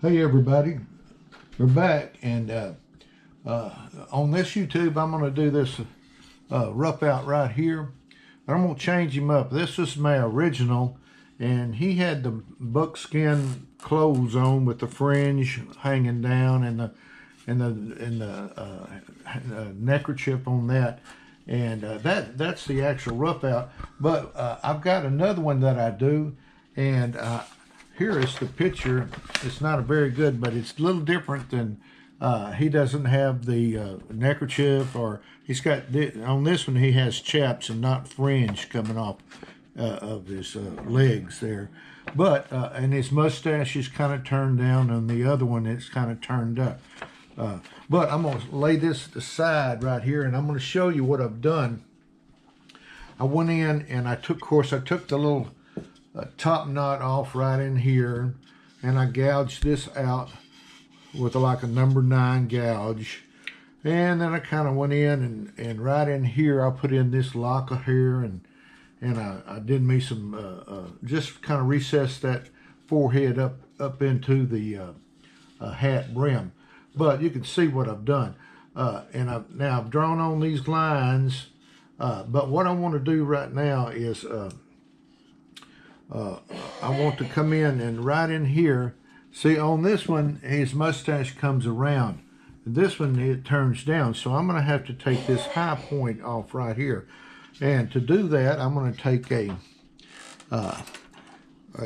Hey everybody, we're back, and on this YouTube I'm going to do this rough out right here. I'm going to change him up. This is my original, and he had the buckskin clothes on with the fringe hanging down and the neckerchief on that, and that's the actual rough out. But I've got another one that I do, and here is the picture. It's not a very good, but it's a little different than, he doesn't have the neckerchief, or he's got, on this one he has chaps and not fringe coming off of his legs there. But, and his mustache is kind of turned down, and the other one it's kind of turned up. But I'm going to lay this aside right here, and I'm going to show you what I've done. I went in and I took the little top knot off right in here, and I gouged this out with like a number 9 gouge, and then I kind of went in and right in here I put in this lock of hair, and I did me some just kind of recessed that forehead up into the hat brim. But you can see what I've done, and I've drawn on these lines, but what I want to do right now is I want to come in and right in here, see on this one his mustache comes around, this one it turns down, so I'm going to have to take this high point off right here. And to do that I'm going to take a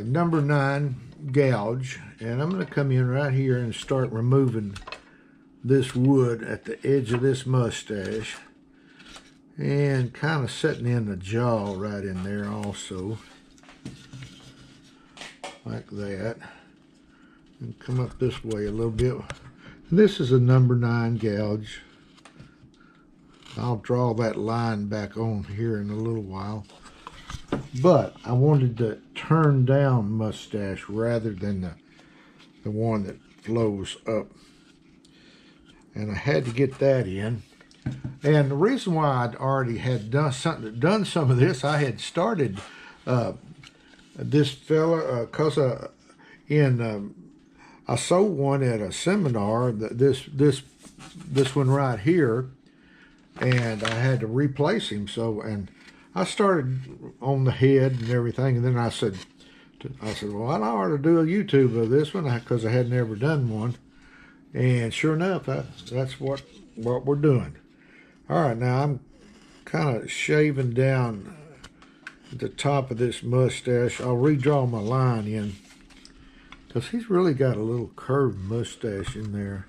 number 9 gouge, and I'm going to come in right here and start removing this wood at the edge of this mustache, and kind of setting in the jaw right in there also, like that, and come up this way a little bit. This is a number 9 gouge. I'll draw that line back on here in a little while, but I wanted the turn down mustache rather than the one that flows up, and I had to get that in. And the reason why I'd already had done some of this, I had started this fella because I sold one at a seminar, this one right here, and I had to replace him. So, and I started on the head and everything, and then I said, well, I ought to do a YouTube of this one because I had never done one, and sure enough, that's what we're doing. All right, now I'm kind of shaving down the top of this mustache. I'll redraw my line in because he's really got a little curved mustache in there,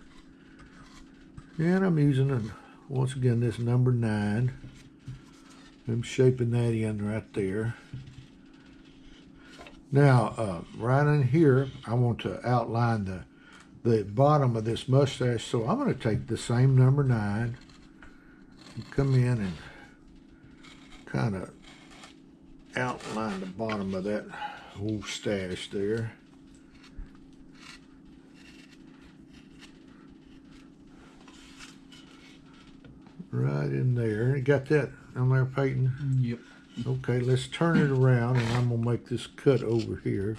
and I'm using once again this number 9. I'm shaping that in right there. Now right in here I want to outline the bottom of this mustache, so I'm going to take the same number 9 and come in and kind of outline the bottom of that whole stash there. Right in there. You got that on there, Peyton? Yep. Okay, let's turn it around, and I'm going to make this cut over here.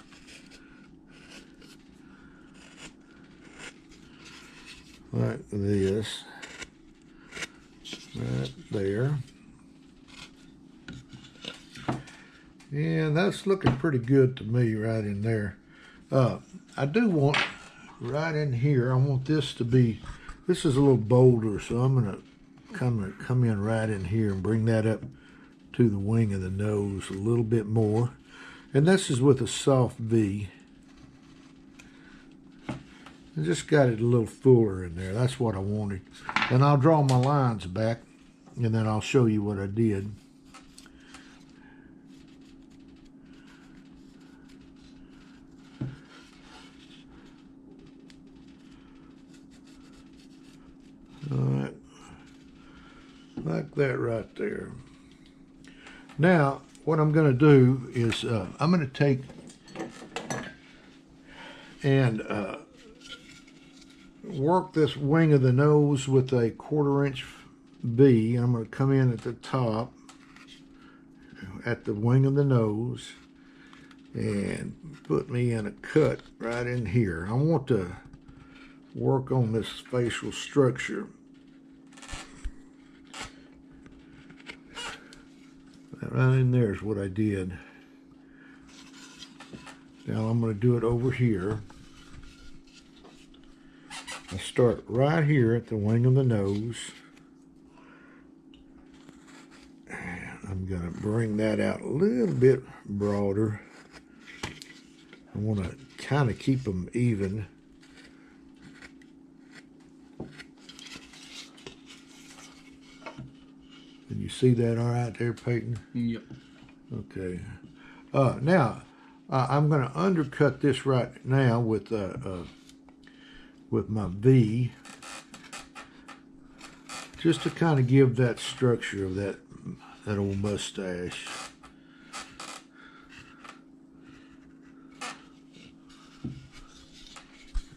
Like this. Right there. Yeah, that's looking pretty good to me right in there. I do want, right in here, I want this to be, this is a little bolder, so I'm going to come in right in here and bring that up to the wing of the nose a little bit more. And this is with a soft V. I just got it a little fuller in there. That's what I wanted. And I'll draw my lines back, and then I'll show you what I did. All right, like that right there. Now, what I'm going to do is I'm going to take and work this wing of the nose with a 1/4 inch V. I'm going to come in at the top, at the wing of the nose, and put me in a cut right in here. I want to work on this facial structure. Right in there is what I did. Now I'm going to do it over here. I start right here at the wing of the nose. And I'm going to bring that out a little bit broader. I want to kind of keep them even. Can you see that all right there, Peyton? Yep. Okay. Now, I'm going to undercut this right now with my V, just to kind of give that structure of that old mustache.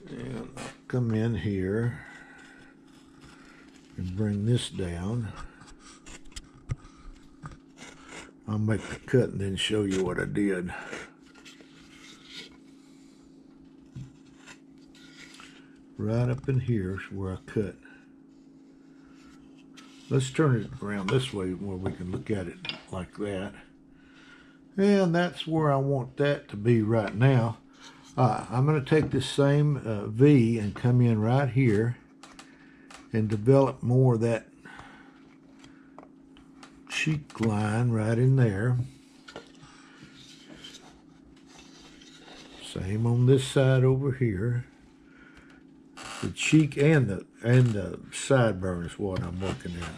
And I'll come in here and bring this down. I'll make the cut and then show you what I did. Right up in here is where I cut. Let's turn it around this way where we can look at it like that. And that's where I want that to be right now. I'm going to take this same V and come in right here and develop more of that cheek line right in there. Same on this side over here. The cheek and the sideburn is what I'm working at.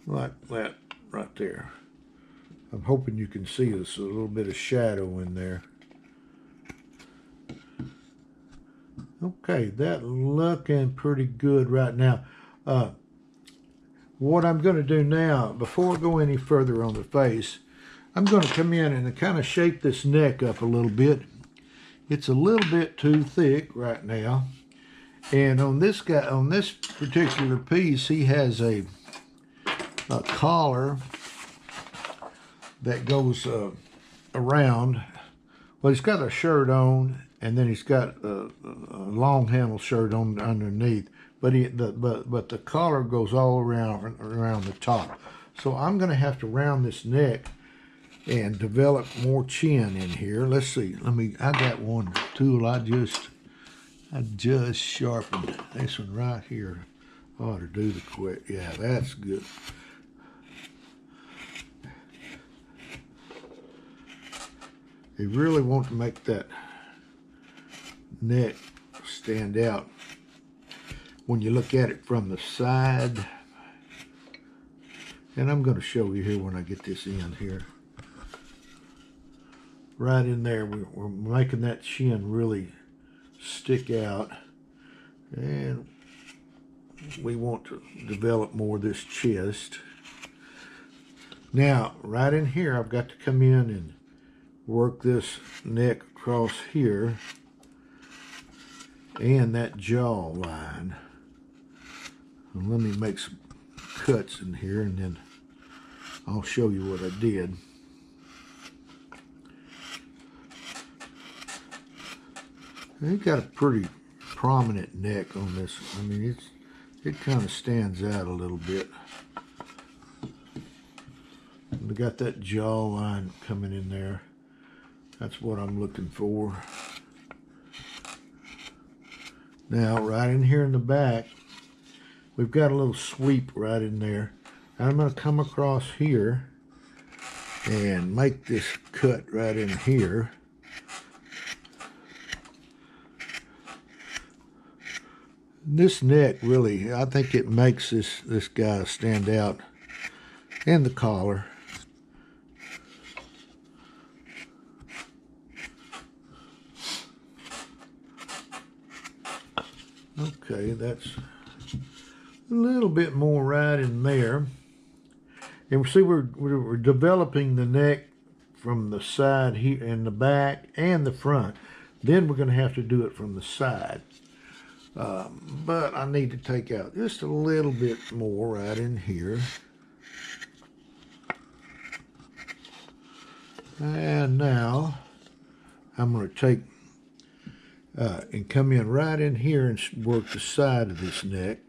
Like that right there. I'm hoping you can see there's a little bit of shadow in there. Okay, that looking pretty good right now. What I'm going to do now, before I go any further on the face, I'm going to come in and kind of shape this neck up a little bit. It's a little bit too thick right now. And on this guy, on this particular piece, he has a collar that goes around. Well, he's got a shirt on, and then he's got a long handle shirt on underneath. But the collar goes all around the top. So I'm going to have to round this neck and develop more chin in here. Let's see. I got one tool I just sharpened. This one right here ought to do the quick. Yeah, that's good. You really want to make that neck stand out when you look at it from the side. And I'm going to show you here when I get this in here. Right in there, we're making that chin really stick out. And we want to develop more of this chest. Now, right in here, I've got to come in and work this neck across here and that jaw line. And let me make some cuts in here and then I'll show you what I did. He's got a pretty prominent neck on this. I mean, it kind of stands out a little bit. We got that jaw line coming in there. That's what I'm looking for. Now, right in here in the back, we've got a little sweep right in there. I'm going to come across here and make this cut right in here. This neck really, I think it makes this guy stand out. And the collar. Okay, that's a little bit more right in there. And we see we're developing the neck from the side here and the back and the front. Then we're going to have to do it from the side. But I need to take out just a little bit more right in here. And now I'm going to take and come in right in here and work the side of this neck.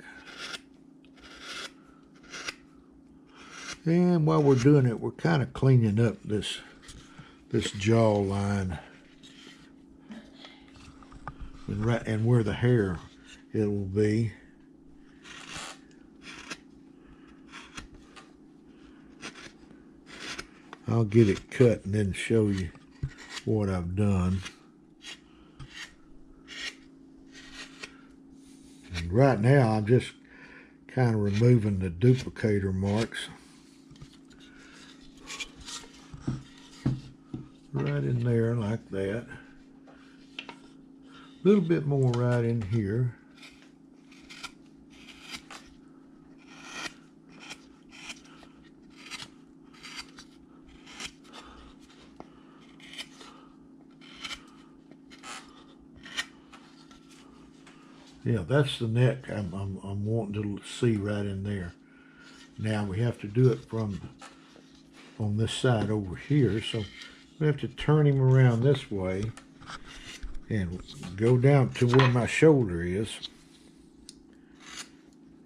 And while we're doing it, we're kind of cleaning up this jaw line and where the hair it will be. I'll get it cut and then show you what I've done. And right now I'm just kind of removing the duplicator marks. Right in there like that. A little bit more right in here. Yeah, that's the neck I'm wanting to see right in there. Now we have to do it from on this side over here, so we have to turn him around this way and go down to where my shoulder is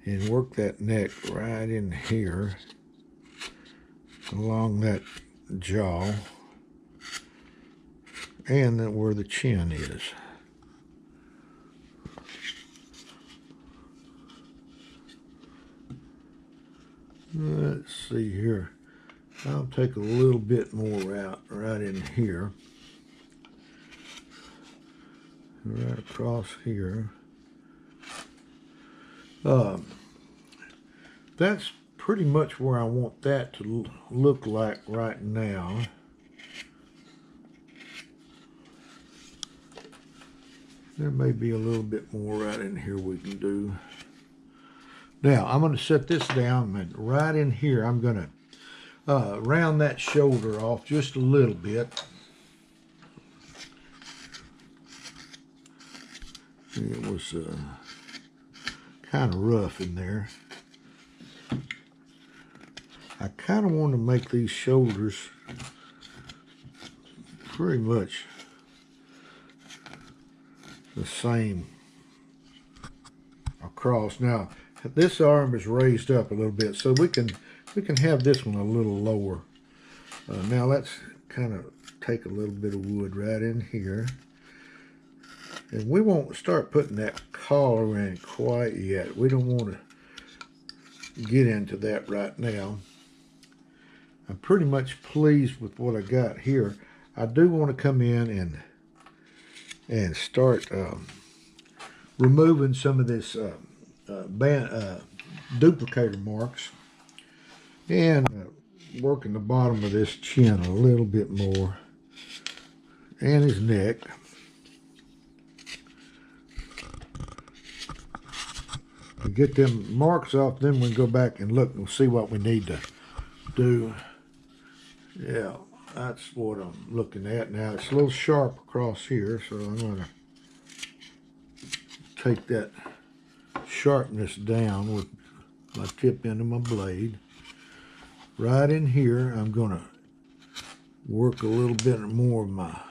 and work that neck right in here along that jaw and then where the chin is. Let's see here. I'll take a little bit more out right in here. Right across here. That's pretty much where I want that to look like right now. There may be a little bit more right in here we can do. Now, I'm going to set this down, and right in here, I'm going to round that shoulder off just a little bit. It was kind of rough in there. I kind of want to make these shoulders pretty much the same across. Now, this arm is raised up a little bit, so we can have this one a little lower. Now let's kind of take a little bit of wood right in here. And we won't start putting that collar in quite yet. We don't want to get into that right now. I'm pretty much pleased with what I got here. I do want to come in and start removing some of this duplicator marks and working the bottom of this chin a little bit more and his neck. We get them marks off, then we go back and look and see what we need to do. Yeah, that's what I'm looking at now. It's a little sharp across here, so I'm going to take that sharpness down with my tip end of my blade. Right in here, I'm going to work a little bit more of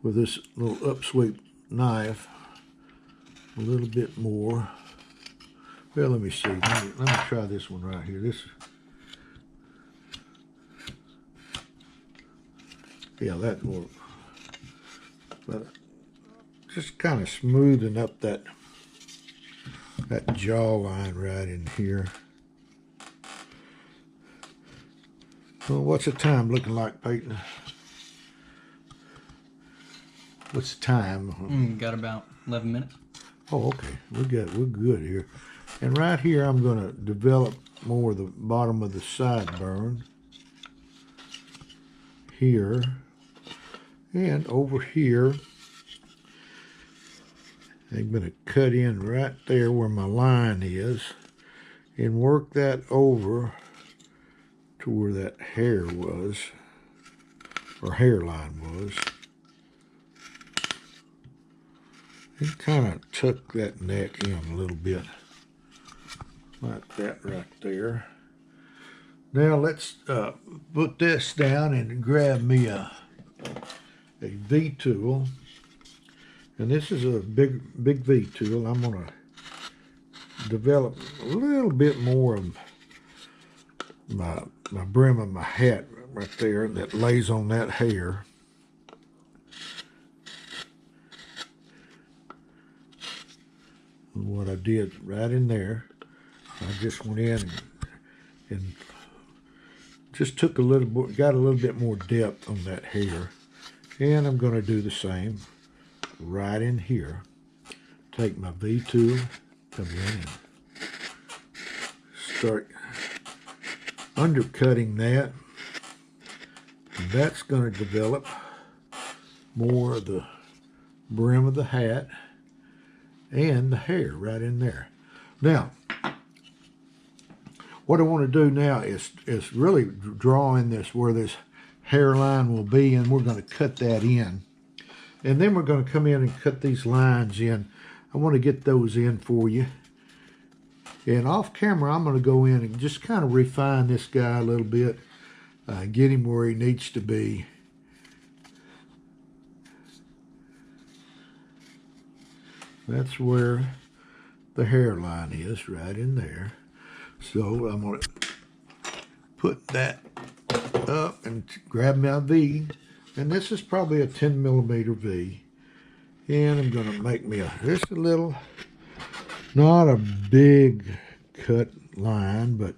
with this little upsweep knife, a little bit more. Well, let me see. Let me try this one right here. Yeah, that worked. But just kind of smoothing up that jawline right in here. Well, what's the time looking like, Peyton? What's the time? Got about 11 minutes. Oh, okay. We're good here. And right here, I'm going to develop more of the bottom of the sideburn. Here. And over here, I'm going to cut in right there where my line is and work that over to where that hair was, or hairline was. And kind of tuck that neck in a little bit, like that right there. Now let's put this down and grab me a V tool. And this is a big V tool. I'm going to develop a little bit more of my brim of my hat right there that lays on that hair. And what I did right in there, I just went in and just took a little bit, got a little bit more depth on that hair. And I'm going to do the same right in here. Take my V tool, come in and start undercutting that. And that's going to develop more of the brim of the hat and the hair right in there. Now, what I want to do now is really draw in this where this hairline will be, and we're going to cut that in. And then we're going to come in and cut these lines in. I want to get those in for you. And off camera, I'm going to go in and just kind of refine this guy a little bit. Get him where he needs to be. That's where the hairline is, right in there. So I'm going to put that up and grab my V. And this is probably a 10 millimeter V. And I'm going to make me just a little, not a big cut line, but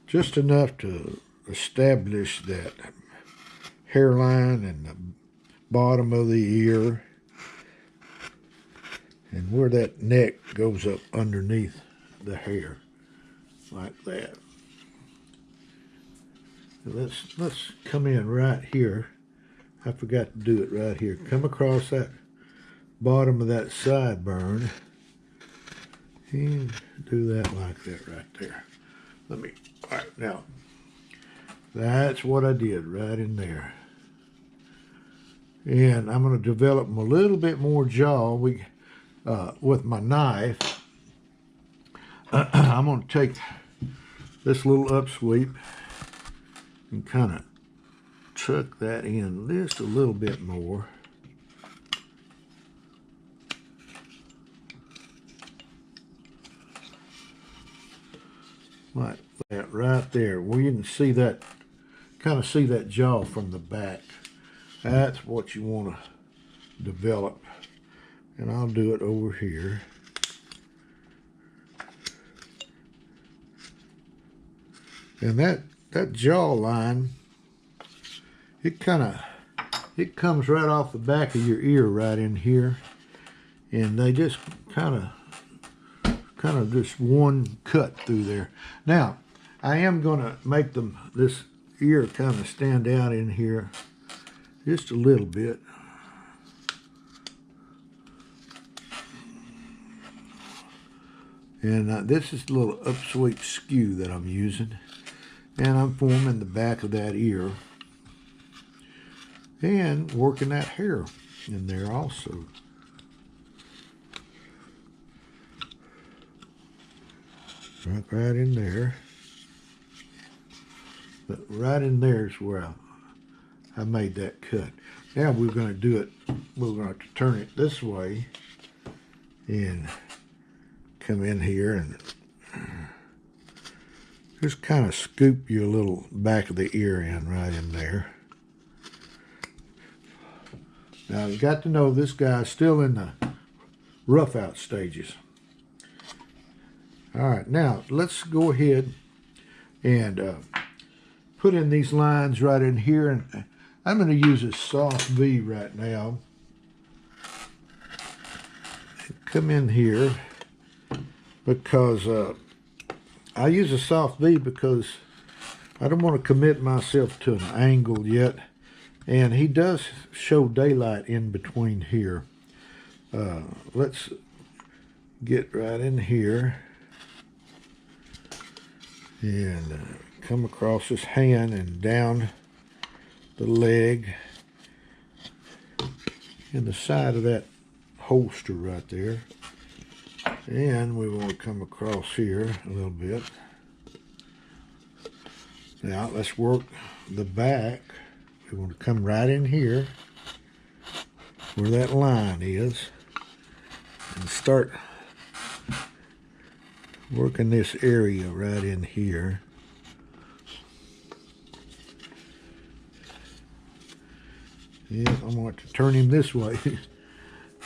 just enough to establish that hairline and the bottom of the ear and where that neck goes up underneath the hair, like that. Let's come in right here. I forgot to do it right here. Come across that bottom of that sideburn and do that like that right there. All right, now, that's what I did right in there. And I'm going to develop them a little bit more jaw with my knife. I'm going to take this little upsweep and kind of tuck that in just a little bit more. Like that right there, where you can see that, kind of see that jaw from the back. That's what you want to develop. And I'll do it over here. And that jaw line, it comes right off the back of your ear right in here. And they just kind of just one cut through there. Now, I am going to make this ear kind of stand out in here just a little bit. And this is a little upsweep skew that I'm using. And I'm forming the back of that ear. And working that hair in there also. Right in there. But right in there is where I made that cut. Now we're going to do it, we're going to turn it this way and come in here and just kind of scoop your little back of the ear in right in there. Now you got to know this guy's still in the rough out stages. All right, now let's go ahead and put in these lines right in here. And I'm going to use a soft V right now. Come in here because I use a soft V because I don't want to commit myself to an angle yet. And he does show daylight in between here. Let's get right in here and come across his hand and down the leg and the side of that holster right there. And we want to come across here a little bit. Now let's work the back. We want to come right in here where that line is and start working this area right in here. Yeah, I want to turn him this way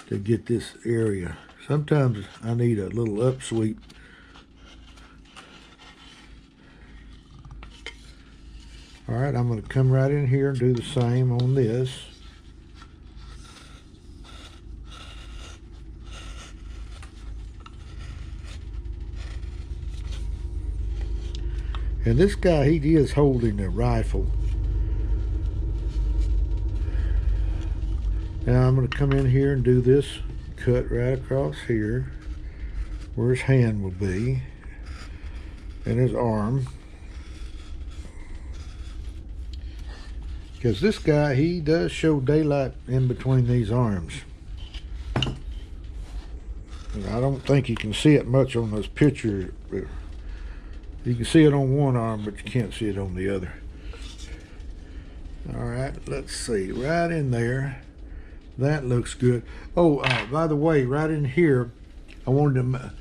to get this area. Sometimes I need a little upsweep. All right, I'm going to come right in here and do the same on this. And this guy, he is holding a rifle. Now I'm going to come in here and do this cut right across here where his hand will be and his arm. Because this guy, he does show daylight in between these arms. And I don't think you can see it much on those pictures. You can see it on one arm, but you can't see it on the other. All right, let's see, right in there. That looks good. Oh, by the way, right in here, I wanted to.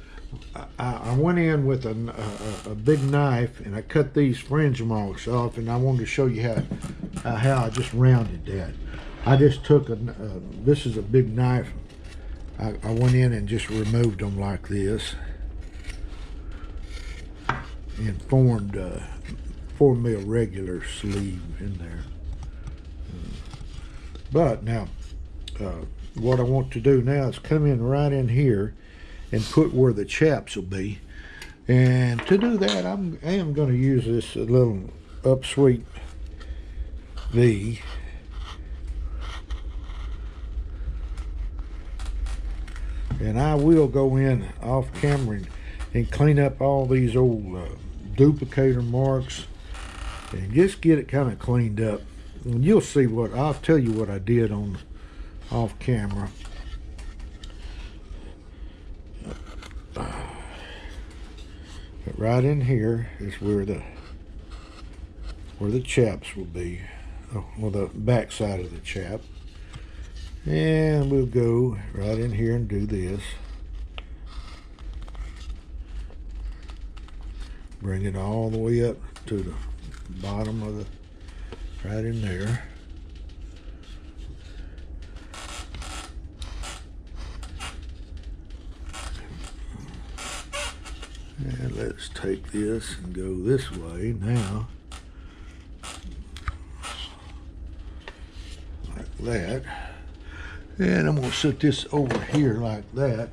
I went in with a big knife and I cut these fringe marks off, and I wanted to show you how I just rounded that. I just took this is a big knife. I went in and just removed them like this and formed 4mm regular sleeve in there. But now, what I want to do now is come in right in here and put where the chaps will be. And to do that, I am going to use this little upsweep V. And I will go in off camera and clean up all these old duplicator marks and just get it kind of cleaned up. And you'll see what, I'll tell you what I did on off camera. But right in here is where the chaps will be. Oh, well, the back side of the chap. And we'll go right in here and do this. Bring it all the way up to the bottom of the, right in there. And let's take this and go this way now. Like that. And I'm going to set this over here like that.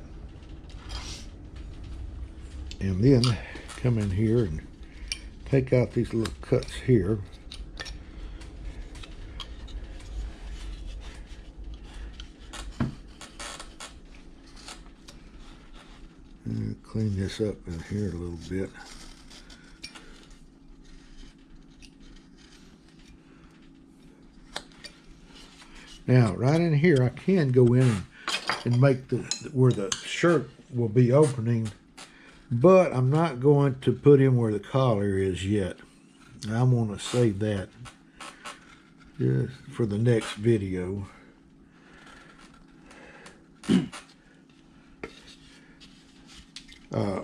And then come in here and take out these little cuts here. And clean this up in here a little bit. Now, right in here, I can go in and make where the shirt will be opening, but I'm not going to put in where the collar is yet. I'm going to save that just for the next video.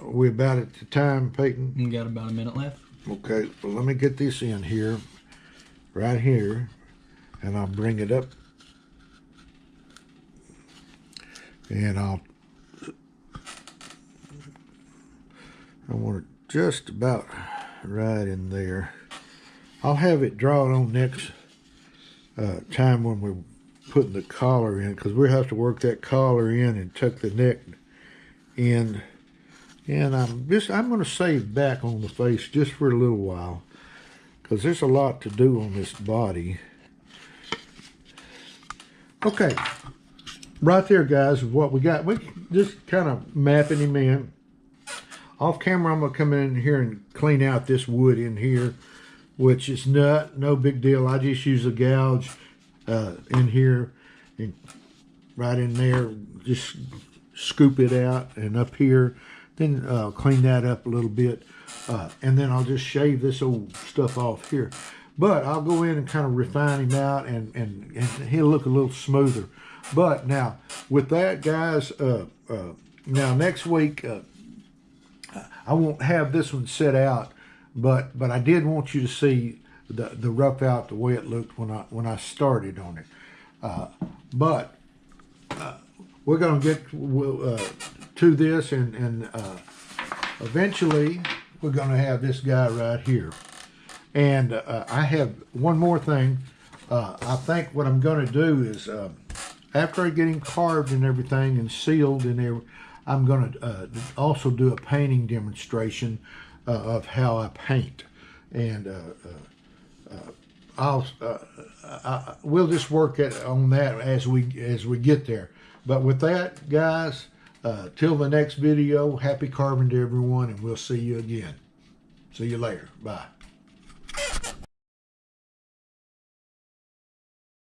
We about at the time, Peyton? You got about a minute left. Okay, well, let me get this in here, right here, and I'll bring it up. And I want it just about right in there. I'll have it drawn on next time when we're putting the collar in, because we'll have to work that collar in and tuck the neck in. And I'm going to save back on the face just for a little while, because there's a lot to do on this body. Okay. Right there, guys, is what we got. We just kind of mapping him in. Off camera, I'm going to come in here and clean out this wood in here, which is no big deal. I just use a gouge in here and right in there. Just scoop it out, and up here. then clean that up a little bit, and then I'll just shave this old stuff off here. But I'll go in and kind of refine him out, and he'll look a little smoother. But now, with that, guys, now next week, I won't have this one set out, but I did want you to see the rough out the way it looked when I started on it. But we're going to get to this, and eventually we're going to have this guy right here. And I have one more thing. I think what I'm going to do is, after I get him carved and everything and sealed and everything, I'm going to also do a painting demonstration of how I paint. And we'll just work on that as we get there. But with that, guys, till the next video, happy carving to everyone, and we'll see you again. See you later. Bye.